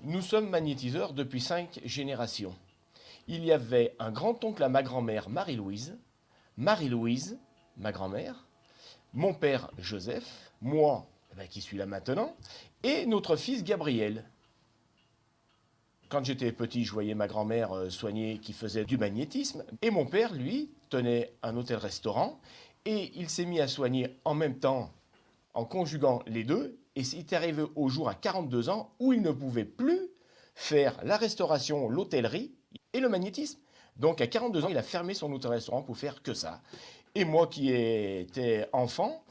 Nous sommes magnétiseurs depuis 5 générations. Il y avait un grand-oncle à ma grand-mère, Marie-Louise, ma grand-mère, mon père Joseph, moi qui suis là maintenant, et notre fils Gabriel. Quand j'étais petit, je voyais ma grand-mère soigner qui faisait du magnétisme, et mon père, lui, tenait un hôtel-restaurant, et il s'est mis à soigner en même temps, en conjuguant les deux, et il est arrivé au jour à 42 ans où il ne pouvait plus faire la restauration, l'hôtellerie et le magnétisme. Donc à 42 ans, il a fermé son hôtel-restaurant pour faire que ça. Et moi qui étais enfant,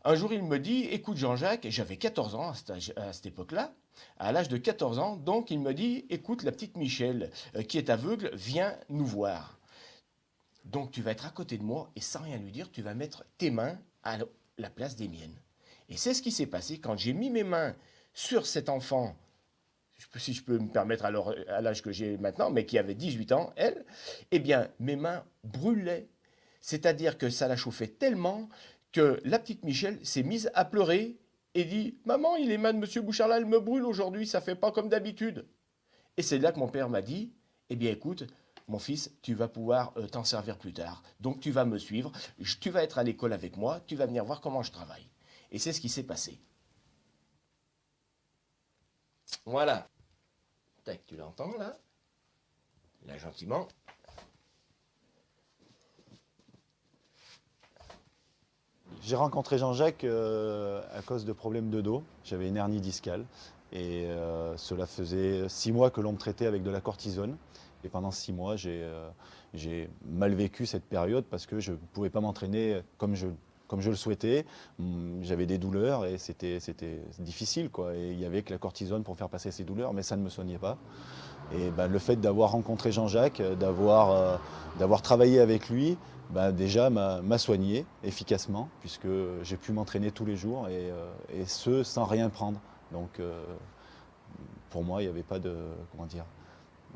un jour il me dit, écoute Jean-Jacques, j'avais 14 ans à cette époque-là, à l'âge de 14 ans, donc il me dit, écoute la petite Michel qui est aveugle, viens nous voir. Donc tu vas être à côté de moi et sans rien lui dire, tu vas mettre tes mains à la place des miennes. Et c'est ce qui s'est passé quand j'ai mis mes mains sur cet enfant, si je peux me permettre à l'âge que j'ai maintenant, mais qui avait 18 ans, elle, eh bien mes mains brûlaient. C'est-à-dire que ça la chauffait tellement que la petite Michel s'est mise à pleurer et dit « Maman, les mains de Monsieur Bouchard là, elles me brûlent aujourd'hui, ça fait pas comme d'habitude. » Et c'est là que mon père m'a dit « Eh bien écoute, mon fils, tu vas pouvoir t'en servir plus tard. Donc tu vas me suivre, tu vas être à l'école avec moi, tu vas venir voir comment je travaille. » Et c'est ce qui s'est passé. Voilà. Tac, tu l'entends là? Là, gentiment. J'ai rencontré Jean-Jacques à cause de problèmes de dos. J'avais une hernie discale et cela faisait 6 mois que l'on me traitait avec de la cortisone. Et pendant 6 mois, j'ai mal vécu cette période parce que je ne pouvais pas m'entraîner comme je le souhaitais. J'avais des douleurs et c'était difficile, quoi. Et il n'y avait que la cortisone pour faire passer ces douleurs, mais ça ne me soignait pas. Et ben, le fait d'avoir rencontré Jean-Jacques, d'avoir travaillé avec lui, ben, déjà m'a soigné efficacement, puisque j'ai pu m'entraîner tous les jours et ce sans rien prendre. Donc pour moi, il n'y avait pas de. Comment dire,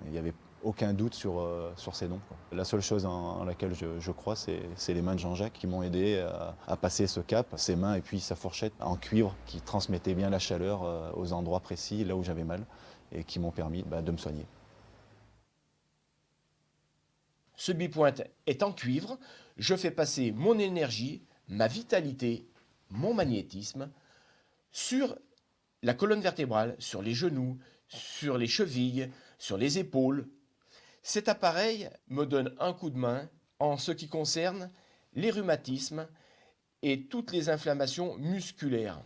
il n'y avait aucun doute sur ces dons, quoi. La seule chose en laquelle je crois, c'est les mains de Jean-Jacques qui m'ont aidé à passer ce cap, ses mains et puis sa fourchette en cuivre qui transmettait bien la chaleur aux endroits précis, là où j'avais mal, et qui m'ont permis de me soigner. Ce bipointe est en cuivre, je fais passer mon énergie, ma vitalité, mon magnétisme sur la colonne vertébrale, sur les genoux, sur les chevilles, sur les épaules. Cet appareil me donne un coup de main en ce qui concerne les rhumatismes et toutes les inflammations musculaires.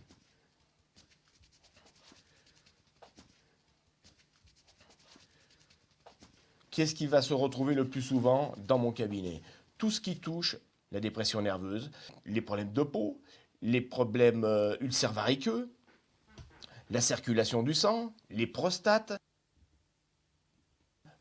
Qu'est-ce qui va se retrouver le plus souvent dans mon cabinet? Tout ce qui touche la dépression nerveuse, les problèmes de peau, les problèmes ulcères variqueux, la circulation du sang, les prostates.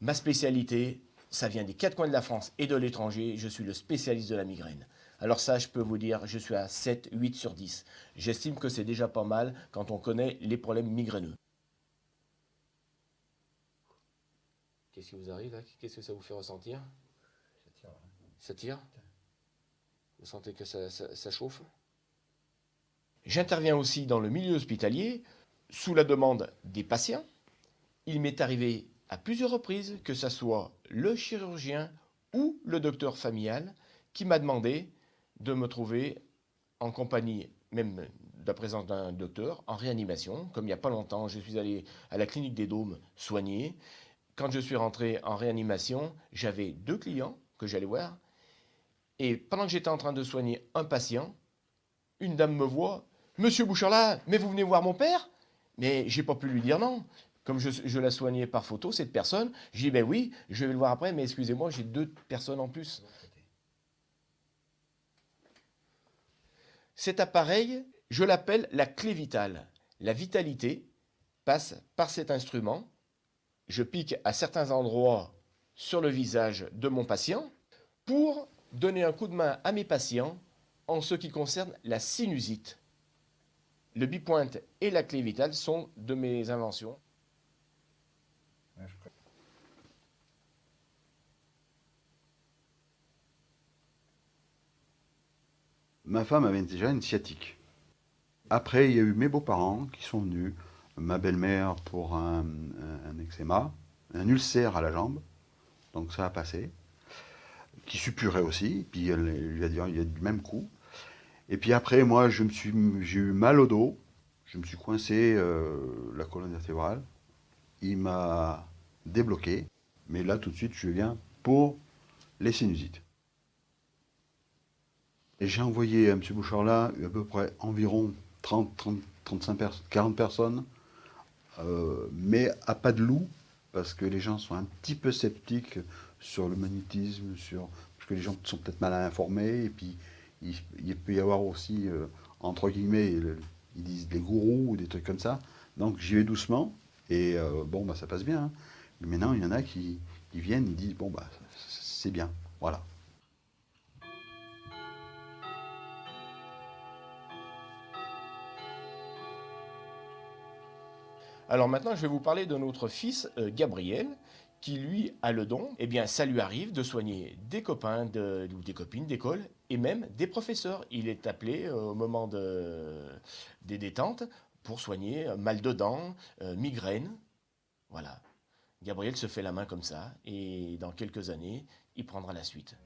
Ma spécialité, ça vient des 4 coins de la France et de l'étranger, je suis le spécialiste de la migraine. Alors ça, je peux vous dire, je suis à 7, 8 sur 10. J'estime que c'est déjà pas mal quand on connaît les problèmes migraineux. Qu'est-ce qui vous arrive là? Qu'est-ce que ça vous fait ressentir? Ça tire? Vous sentez que ça chauffe? J'interviens aussi dans le milieu hospitalier sous la demande des patients. Il m'est arrivé à plusieurs reprises que ce soit le chirurgien ou le docteur familial qui m'a demandé de me trouver en compagnie, même de la présence d'un docteur, en réanimation. Comme il n'y a pas longtemps, je suis allé à la clinique des Dômes soigner. Quand je suis rentré en réanimation, j'avais 2 clients que j'allais voir. Et pendant que j'étais en train de soigner un patient, une dame me voit. Monsieur Bouchard mais vous venez voir mon père? Mais j'ai pas pu lui dire non. Comme je la soignais par photo, cette personne, j'ai dit ben oui, je vais le voir après, mais excusez-moi, j'ai 2 personnes en plus. Cet appareil, je l'appelle la clé vitale. La vitalité passe par cet instrument. Je pique à certains endroits sur le visage de mon patient pour donner un coup de main à mes patients en ce qui concerne la sinusite. Le bipointe et la clé vitale sont de mes inventions. Ma femme avait déjà une sciatique. Après, il y a eu mes beaux-parents qui sont venus ma belle-mère pour un eczéma, un ulcère à la jambe, donc ça a passé, qui suppurait aussi, puis elle lui a dit il y a du même coup. Et puis après, moi, j'ai eu mal au dos, je me suis coincé la colonne vertébrale, il m'a débloqué, mais là tout de suite je viens pour les sinusites. Et j'ai envoyé à M. Bouchard là à peu près environ 30, 30, 35 personnes, 40 personnes, mais à pas de loup, parce que les gens sont un petit peu sceptiques sur le magnétisme, parce que les gens sont peut-être mal informés, et puis il peut y avoir aussi, entre guillemets, ils disent des gourous ou des trucs comme ça. Donc j'y vais doucement, et bon, bah, ça passe bien, hein. Mais maintenant, il y en a qui viennent, ils disent, bon, bah, c'est bien, voilà. Alors maintenant, je vais vous parler de notre fils Gabriel, qui lui a le don. Eh bien, ça lui arrive de soigner des copains ou des copines d'école et même des professeurs. Il est appelé au moment des détentes pour soigner mal de dents, migraine. Voilà. Gabriel se fait la main comme ça et dans quelques années, il prendra la suite.